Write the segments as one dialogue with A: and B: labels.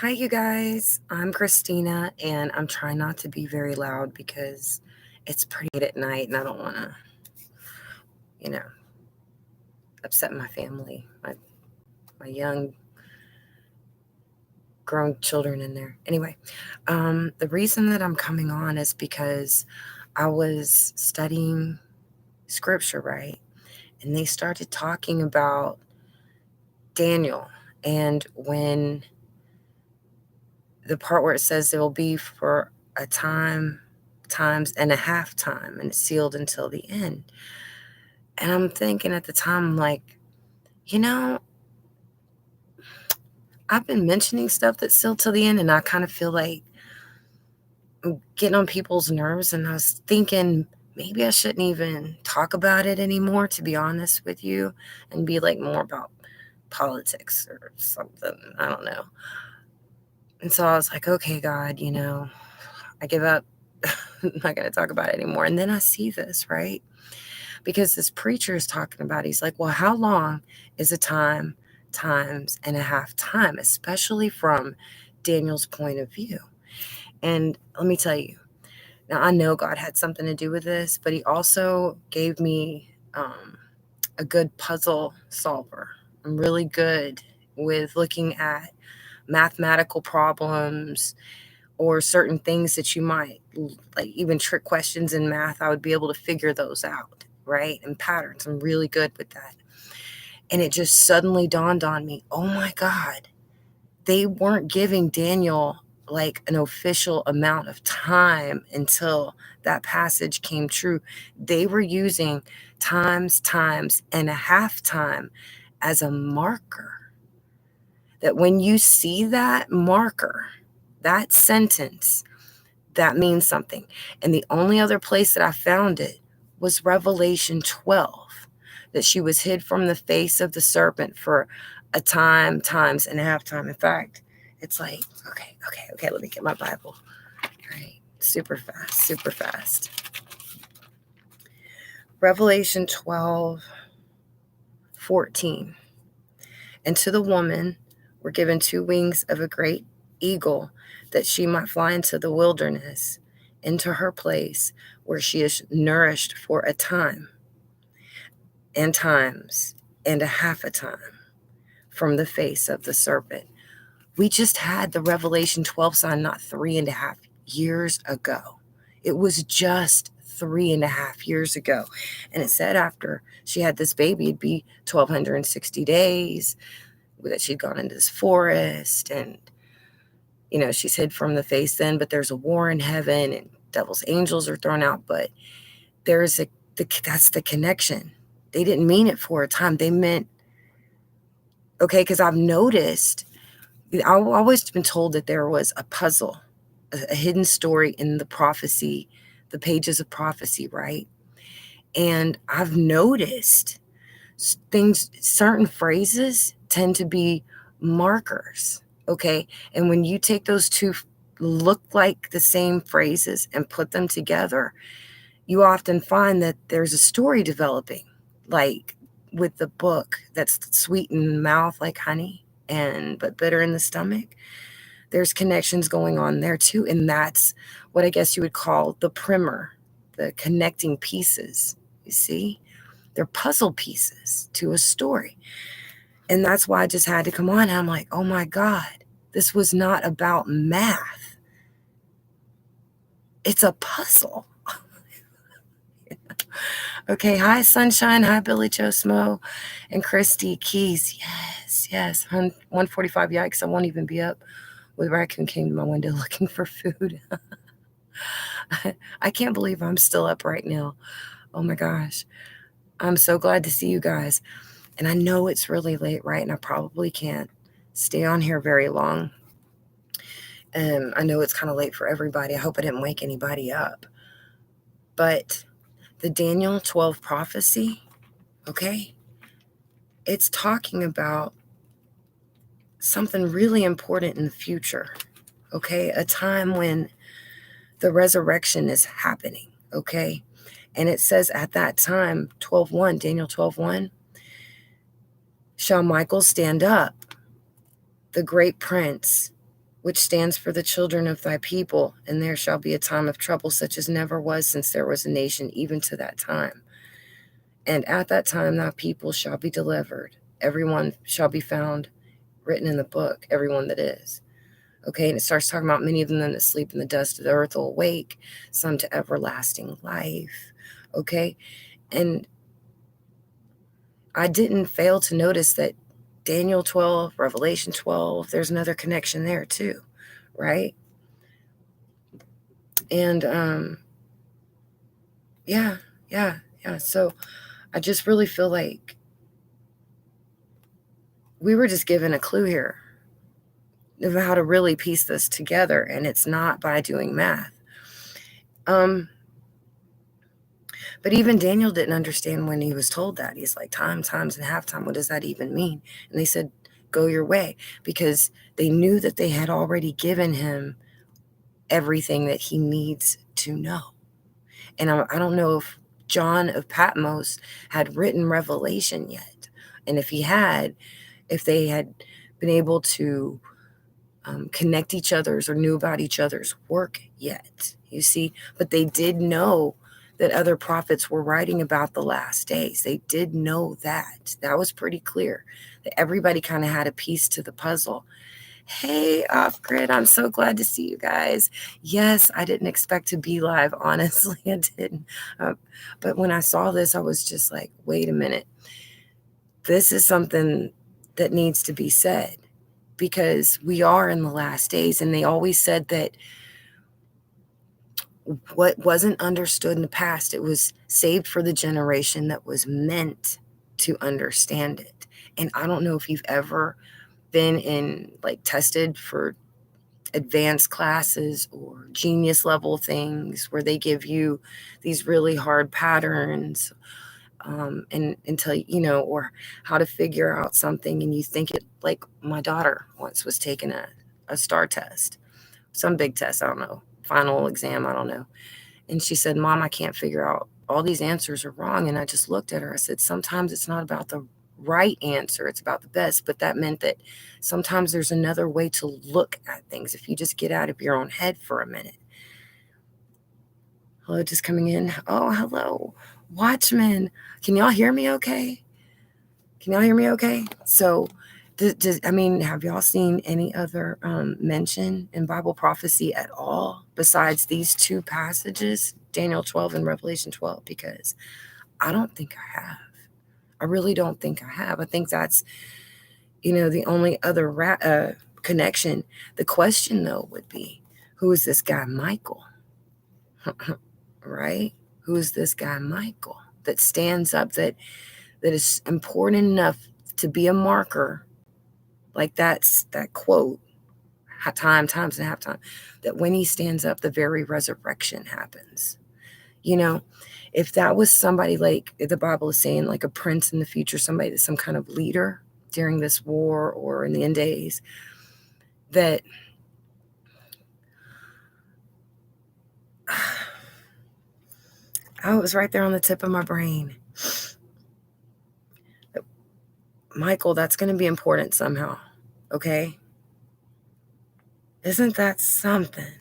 A: Hi, you guys. I'm Christina, and I'm trying not to be very loud because it's pretty late at night, and I don't want to, you know, upset my family, my young grown children in there. Anyway, the reason that I'm coming on is because I was studying scripture, right? And they started talking about Daniel, and when the part where it says there will be for a time, times, and a half time, and it's sealed until the end. And I'm thinking at the time, I'm like, you know, I've been mentioning stuff that's sealed till the end, and I kind of feel like I'm getting on people's nerves. And I was thinking maybe I shouldn't even talk about it anymore, to be honest with you, and be like more about politics or something. I don't know. And so I was like, okay, God, I give up. I'm not going to talk about it anymore. And then I see this, right? Because this preacher is talking about, he's like, well, how long is a time, times, and a half time, especially from Daniel's point of view? And let me tell you, now I know God had something to do with this, but he also gave me a good puzzle solver. I'm really good with looking at mathematical problems or certain things that you might like, even trick questions in math. I would be able to figure those out, right? And patterns. I'm really good with that. And it just suddenly dawned on me, oh my God, they weren't giving Daniel like an official amount of time until that passage came true. They were using times, and a half time as a marker. That when you see that marker, that sentence, that means something. And the only other place that I found it was Revelation 12, that she was hid from the face of the serpent for a time, times, and a half time. In fact, it's like, okay, let me get my Bible. All right, super fast, super fast. Revelation 12:14. And to the woman were given 2 wings of a great eagle, that she might fly into the wilderness, into her place where she is nourished for a time, and times, and a half a time from the face of the serpent. We just had the Revelation 12 sign not 3.5 years ago. It was just 3.5 years ago. And it said after she had this baby, it'd be 1,260 days that she'd gone into this forest, and she's hid from the face then, but there's a war in heaven and devil's angels are thrown out. But that's the connection. They didn't mean it for a time. They meant, okay, because I've noticed, I've always been told that there was a puzzle, a hidden story in the prophecy, the pages of prophecy, right? And I've noticed things, certain phrases tend to be markers, okay? And when you take those two look like the same phrases and put them together, you often find that there's a story developing, like with the book that's sweet in the mouth like honey and but bitter in the stomach. There's connections going on there too, and that's what I guess you would call the primer, the connecting pieces. You see? They're puzzle pieces to a story. And that's why I just had to come on. I'm like, oh my God, this was not about math. It's a puzzle. Okay, hi Sunshine, hi Billy Joe Smo, and Christy Keys. Yes, 1:45. Yikes, I won't even be up. With raccoon came to my window looking for food. I can't believe I'm still up right now. Oh my gosh. I'm so glad to see you guys. And I know it's really late, right? And I probably can't stay on here very long. I know it's kind of late for everybody. I hope I didn't wake anybody up. But the Daniel 12 prophecy, okay, it's talking about something really important in the future, okay? A time when the resurrection is happening, okay? And it says at that time, 12:1, Daniel 12:1, shall Michael stand up, the great prince, which stands for the children of thy people, and there shall be a time of trouble such as never was since there was a nation, even to that time. And at that time thy people shall be delivered. Everyone shall be found written in the book, everyone that is. Okay, and it starts talking about many of them that sleep in the dust of the earth will awake, some to everlasting life. Okay, and I didn't fail to notice that Daniel 12, Revelation 12, there's another connection there too, right? And yeah. So I just really feel like we were just given a clue here of how to really piece this together, and it's not by doing math. But even Daniel didn't understand when he was told that. He's like, times, and halftime, what does that even mean? And they said, go your way, because they knew that they had already given him everything that he needs to know. And I don't know if John of Patmos had written Revelation yet. And if he had, if they had been able to connect each other's or knew about each other's work yet, you see. But they did know that other prophets were writing about the last days. They did know that. That was pretty clear, that everybody kind of had a piece to the puzzle. Hey, Off Grid, I'm so glad to see you guys. Yes, I didn't expect to be live, honestly, I didn't. But when I saw this, I was just like, wait a minute. This is something that needs to be said, because we are in the last days, and they always said that what wasn't understood in the past, it was saved for the generation that was meant to understand it. And I don't know if you've ever been in, like, tested for advanced classes or genius level things where they give you these really hard patterns, and until or how to figure out something, and you think it, like my daughter once was taking a STAR test, some big test, I don't know, final exam, I don't know. And she said, Mom, I can't figure out, all these answers are wrong. And I just looked at her. I said, sometimes it's not about the right answer, it's about the best. But that meant that sometimes there's another way to look at things if you just get out of your own head for a minute. Hello, just coming in. Oh, hello, Watchmen. Can y'all hear me okay? So, have y'all seen any other mention in Bible prophecy at all besides these two passages, Daniel 12 and Revelation 12? Because I don't think I have. I really don't think I have. I think that's, the only other connection. The question, though, would be, who is this guy Michael? Right? Who is this guy Michael that stands up, that is important enough to be a marker, like that quote, times and halftime, that when he stands up, the very resurrection happens. If that was somebody, like the Bible is saying, like a prince in the future, somebody that's some kind of leader during this war or in the end days, that oh, it was right there on the tip of my brain. Michael, that's going to be important somehow. Okay? Isn't that something?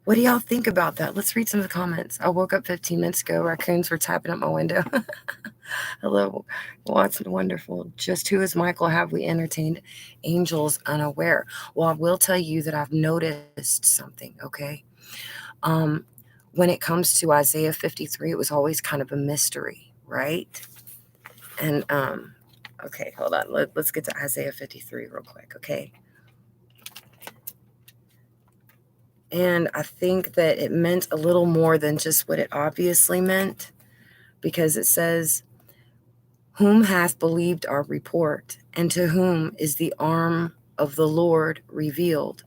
A: What do y'all think about that? Let's read some of the comments. I woke up 15 minutes ago. Raccoons were tapping up my window. Hello, Watson, wonderful. Just who is Michael? Have we entertained angels unaware? Well, I will tell you that I've noticed something, okay? When it comes to Isaiah 53, it was always kind of a mystery, right? And, okay, hold on. Let's get to Isaiah 53 real quick, okay? And I think that it meant a little more than just what it obviously meant, because it says, whom hath believed our report, and to whom is the arm of the Lord revealed?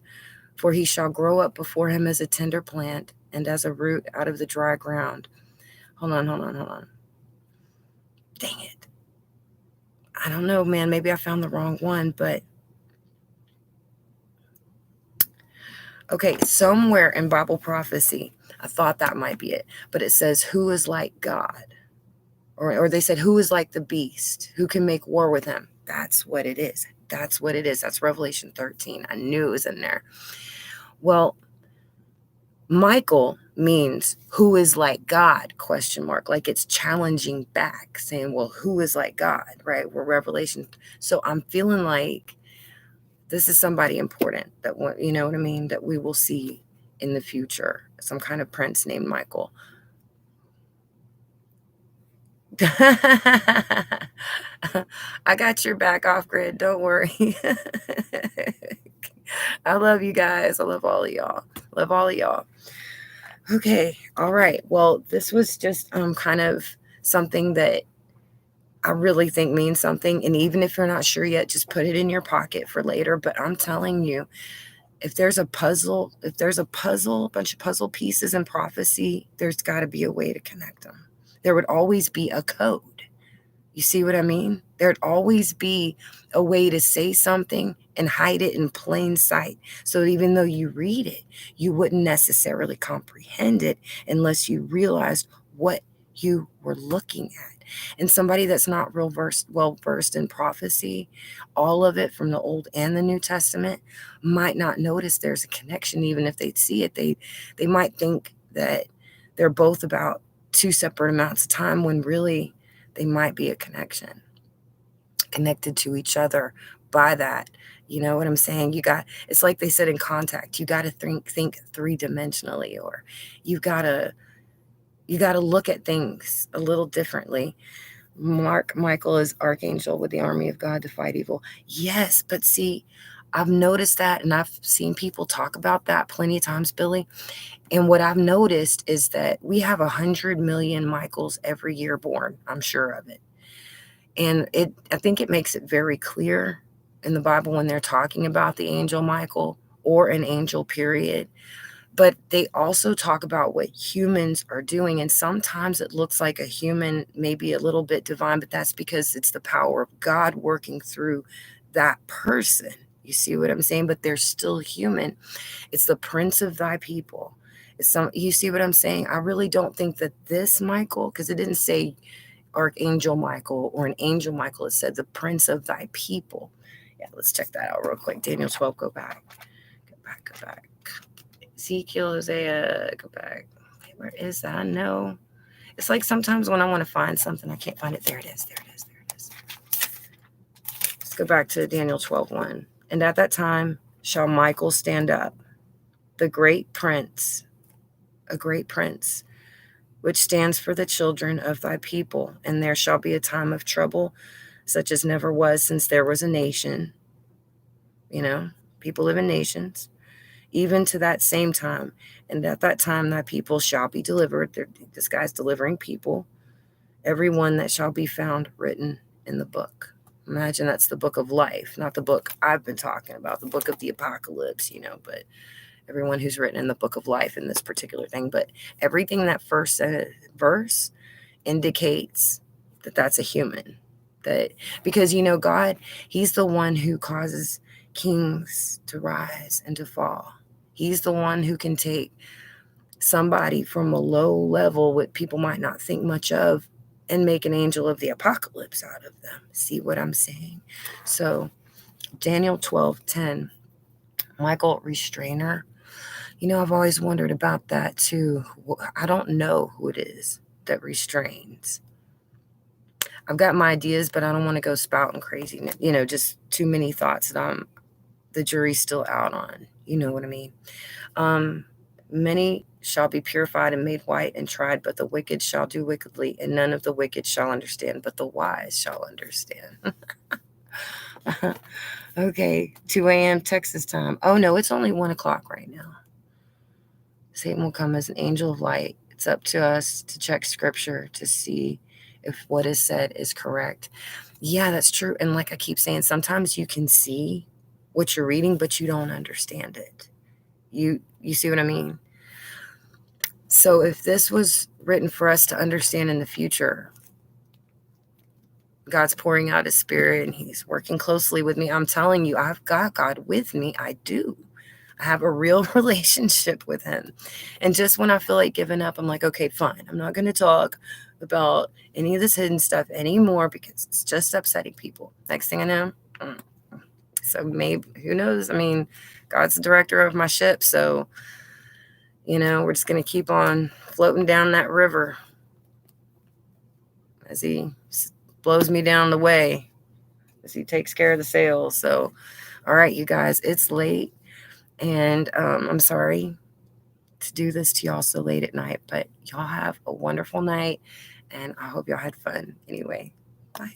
A: For he shall grow up before him as a tender plant, and as a root out of the dry ground. Hold on. Dang it. I don't know, man. Maybe I found the wrong one, but okay, somewhere in Bible prophecy, I thought that might be it, but it says, who is like God? Or they said, who is like the beast? Who can make war with him? That's what it is. That's what it is. That's Revelation 13. I knew it was in there. Well, Michael means who is like God, ? Like it's challenging back, saying, well, who is like God, right? We're Revelation. So I'm feeling like this is somebody important that, you know what I mean, that we will see in the future. Some kind of prince named Michael. I got your back, Off Grid. Don't worry. I love you guys. I love all of y'all. Love all of y'all. Okay. All right. Well, this was just kind of something that I really think means something. And even if you're not sure yet, just put it in your pocket for later. But I'm telling you, if there's a puzzle, a bunch of puzzle pieces in prophecy, there's got to be a way to connect them. There would always be a code. You see what I mean? There'd always be a way to say something and hide it in plain sight. So even though you read it, you wouldn't necessarily comprehend it unless you realized what you were looking at. And somebody that's not well versed in prophecy, all of it from the Old and the New Testament, might not notice there's a connection. Even if they see it, they might think that they're both about two separate amounts of time, when really they might be a connection, connected to each other by that. You know what I'm saying? It's like they said in Contact, you got to think three-dimensionally, or you got to look at things a little differently. Michael is archangel with the army of God to fight evil. Yes, but see, I've noticed that, and I've seen people talk about that plenty of times, Billy. And what I've noticed is that we have 100 million Michaels every year born. I'm sure of it. And I think it makes it very clear in the Bible when they're talking about the angel Michael, or an angel, period. But they also talk about what humans are doing. And sometimes it looks like a human, maybe a little bit divine, but that's because it's the power of God working through that person. You see what I'm saying? But they're still human. It's the prince of thy people. You see what I'm saying? I really don't think that this Michael, because it didn't say Archangel Michael or an angel Michael, it said the prince of thy people. Yeah, let's check that out real quick. Daniel 12, go back. Go back. Ezekiel, Hosea, go back. Where is that? No. It's like sometimes when I want to find something, I can't find it. There it is. Let's go back to Daniel 12:1. And at that time shall Michael stand up, the great prince, a great prince, which stands for the children of thy people. And there shall be a time of trouble, such as never was since there was a nation. You know, people live in nations, even to that same time. And at that time, thy people shall be delivered. This guy's delivering people. Every one that shall be found written in the book. Imagine that's the book of life, not the book I've been talking about, the book of the apocalypse, but everyone who's written in the book of life in this particular thing. But everything that first verse indicates that that's a human. Because God, he's the one who causes kings to rise and to fall. He's the one who can take somebody from a low level, what people might not think much of, and make an angel of the apocalypse out of them. See what I'm saying? So Daniel 12:10, Michael, restrainer. I've always wondered about that too. I don't know who it is that restrains. I've got my ideas, but I don't want to go spouting crazy, just too many thoughts that the jury's still out on. You know what I mean? Many shall be purified and made white and tried, but the wicked shall do wickedly, and none of the wicked shall understand, but the wise shall understand. Okay, 2 a.m. Texas time. Oh, no, it's only 1 o'clock right now. Satan will come as an angel of light. It's up to us to check scripture to see if what is said is correct. Yeah, that's true. And like I keep saying, sometimes you can see what you're reading, but you don't understand it. You see what I mean? So if this was written for us to understand in the future, God's pouring out his spirit and he's working closely with me. I'm telling you, I've got God with me. I do. I have a real relationship with him. And just when I feel like giving up, I'm like, okay, fine. I'm not going to talk about any of this hidden stuff anymore because it's just upsetting people. Next thing I know, So maybe, who knows? I mean, God's the director of my ship. So, we're just going to keep on floating down that river as he blows me down the way, as he takes care of the sails. So, all right, you guys, it's late. And I'm sorry to do this to y'all so late at night, but y'all have a wonderful night. And I hope y'all had fun. Anyway, bye.